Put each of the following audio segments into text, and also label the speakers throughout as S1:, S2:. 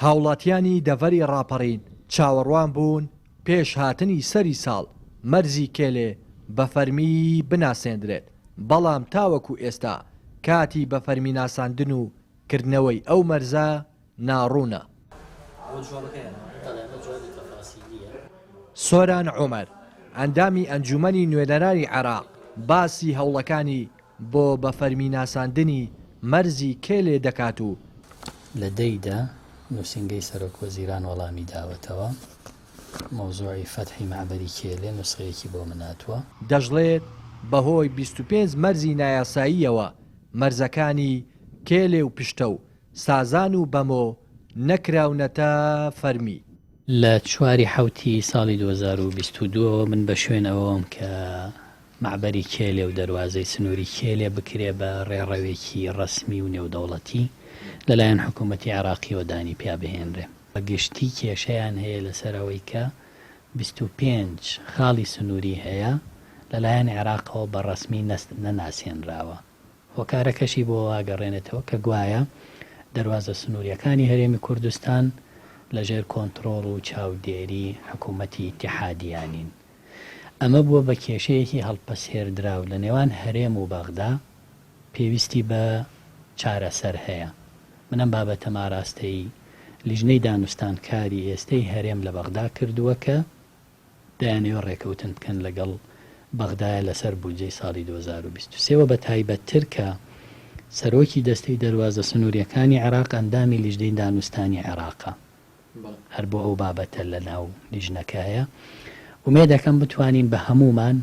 S1: هاوڵاتیانی دەڤەری ڕاپەڕین چاوەڕوان بوون پێش هاتنی سەری ساڵ مەرزی کێلێ بە فەرمی بناسێندرێت، بەڵام تاوەکو ئێستا کاتی بە فەرمی ناساندن و کردنەوەی ئەو مەرزە ناڕوونە. سۆران عومەر ئەندامی ئەنجومەنی نوێنەرانی عێراق باسی هەوڵەکانی بۆ بە فەرمی ناساندنی مەرزی کێلێ دەکات و
S2: لە دەیدا نووسنگەی سەرۆک وەزیران وەڵامی داوەتەوە مۆزوعی فەتحی معبەری کێلێ نوسخەیەکی بۆ مناتوە
S1: دەژڵێت بەهۆی 25 مەرزی نایاساییەوە مەرزەکانی کێلێ و پشتە و سازان و بەمۆ نەکراونەتە فەرمی.
S2: لە 4 حوتی ساڵی 2022 من بە شوێنەوەم کە معبەری کێلێ و دەواازەی سنووری کێلێ بکرێ بە ڕێڕەوێکی ڕسمی و نێودەوڵەتی لەلایەن حکوومەتی عێراقی وەدانی پیا بهێنرێ. بەگشتی کێشەیان هەیە لەسەرەوەی کە 25 خاڵی سنووری هەیە لەلایەن عێراقەوە بە ڕسمی نەناسێنراوە. هۆکارەکەشی بۆ واگەڕێنێتەوە کە گوایە دەواازە سنووریەکانی هەرێمی کوردستان لەژێر کۆنتڕۆڵ و چاودێری حکوومەتی ئیتیحادیانین. ئەمە بووە بە کێشەیەکی هەڵپەسێردراو لە نێوان هەرێم و بەغدا پێویستی بە چارەسەر هەیە. منم بابەتە ماراستەی لیژنەی دانوستانکاری ئێستەی هەرێم لە بەغدا کردووە کە دایانەوە ڕێکەوتن بکەن لەگەڵ بەغدایە لەسەر بودجەی ساڵی 2023 بە تایبەتتر کە سەرۆکی دەستەی دەواازە سنووریەکانی عێراق ئەندامی لیژنەی دانوستانی عێراقە هەر بۆ ئەو بابەتە لە ناو لیژنەکایە. ومێدەکەم بتوانین بە هەمومان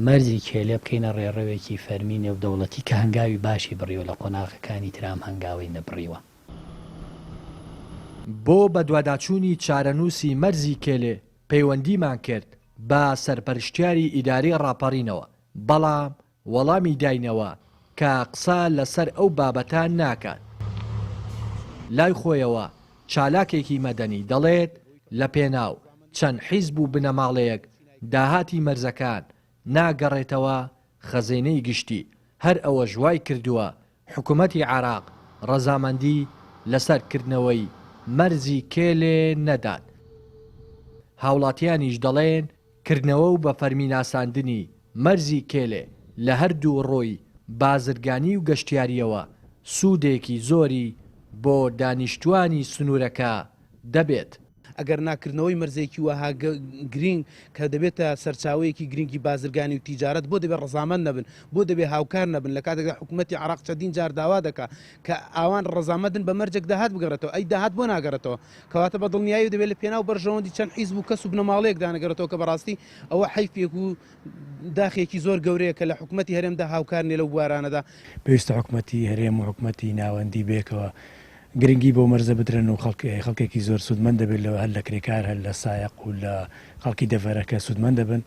S2: مەرزی کێلێ بکەینە ڕێڕەوێکی فەرمی نێودەوڵەتی کە هەنگاوی باشی بڕیوە لە قۆناغەکانی ترام هەنگاوی نەبڕیوە.
S1: بۆ بە دوواداچوونی چارەنووسی مەرزی کێلێ پەیوەندیمان کرد بە سەرپەرشتیاری ئیداری ڕاپەڕینەوە، بەڵام وەڵامی داینەوە کە قسە لەسەر ئەو بابەتان ناکات. لای خۆیەوە چالاکێکی مەدەنی دەڵێت لە پێناو چەند حیزب و بنەماڵەیەک داهاتی مەرزەکان ناگەڕێتەوە خەزینەی گشتی. هەر ئەوە ژوای کردووە حکوومەتی عێراق ڕەزامەندی لەسەرکردنەوەی مەرزی کێلێ نەدات. هاوڵاتیانیش دەڵێن کردنەوە و بە فەرمی ناساندنی مەرزی کێلێ لە هەردوو ڕۆی بازرگانی و گەشتیاریەوە سوودێکی زۆری بۆ دانیشتوانی سنوورەکە دەبێت.
S3: ئەگەر ناکردنەوەی مەرزێکی وەها گرنگ کە دەبێتە سەرچاوەیەکی گرنگی بازرگانی و تیجارەت بۆ دەبێت ڕەزامەند نەبن، بۆ دەبێت هاوکار نەبن. لە کاتێکدا حکوومەتی عێراق چەندین جار داوا دەکات کە ئەوان ڕەزامەندن بە مەرجێک داهات بگەڕێتەوە، ئەی داهات بۆ ناگەڕێتەوە، کەواتە بە دڵنیایی دەبێت لە پێناو بەرژەوەندی چەند حیزب و کەس و بنەماڵەیەک دانەگەڕێتەوە کە بەڕاستی ئەوە حیفێک و داخێکی زۆر گەورەیە کە لە حکوومەتی هەرێمدا هاوکار نێ لەو بوارانەدا.
S4: پێویستە حکوومەتی هەرێم و حکوومەتی ناوەندی بێکەوە گرنگی بۆ مەرزە بدرن و خەڵکێکی زۆر سوودمەند دەبێت لەوە هەر لە کرێکار هەر لە سایق و لە خەڵکی دەڤەرەکە سوودمەند دەبن.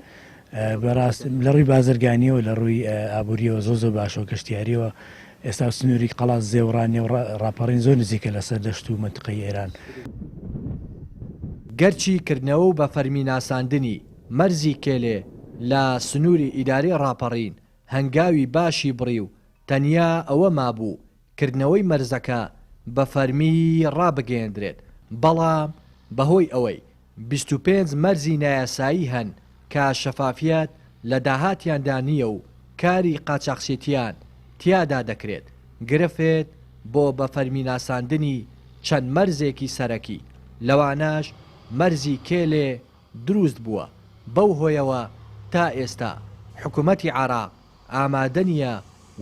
S4: بەڕاست لە ڕووی بازرگانیەوە لە ڕووی ئابوووریەوە زۆر باشەوە گەشتیاریەوە ئێستا سنووری قەڵاس زێوڕانی و ڕاپەڕین زۆر نزیکە لەسەر دەشت و منتقەی ئێران.
S1: گەرچی کردنەوە و بە فەرمی ناساندنی مەرزی کێلێ لە سنووری ئیداری ڕاپەڕین هەنگاوی باشی بڕی و تەنیا ئەوە مابوو کردنەوەی مەرزەکە بە فەرمی ڕابگەیەندرێت، بەڵام بەهۆی ئەوەی 25 مەرزی نایاسایی هەن کە شەفافیت لە داهاتیاندا نییە و کاری قاچاقچێتیان تیادا دەکرێت، گرفێت بۆ بە فەرمی ناساندنی چەند مەرزێکی سەرەکی، لەوانەش مەرزی کێلێ دروست بووە. بەو هۆیەوە تا ئێستا حکوومەتی عێراق ئامادە نیە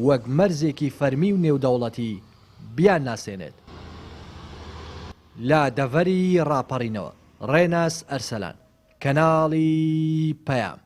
S1: وەک مەرزێکی فەرمی و نێودەوڵەتی بیان ناسێنێت. لا دەڤەری ڕاپەڕینەوە ڕێناس ئەرسەلان، کەناڵی پەیام.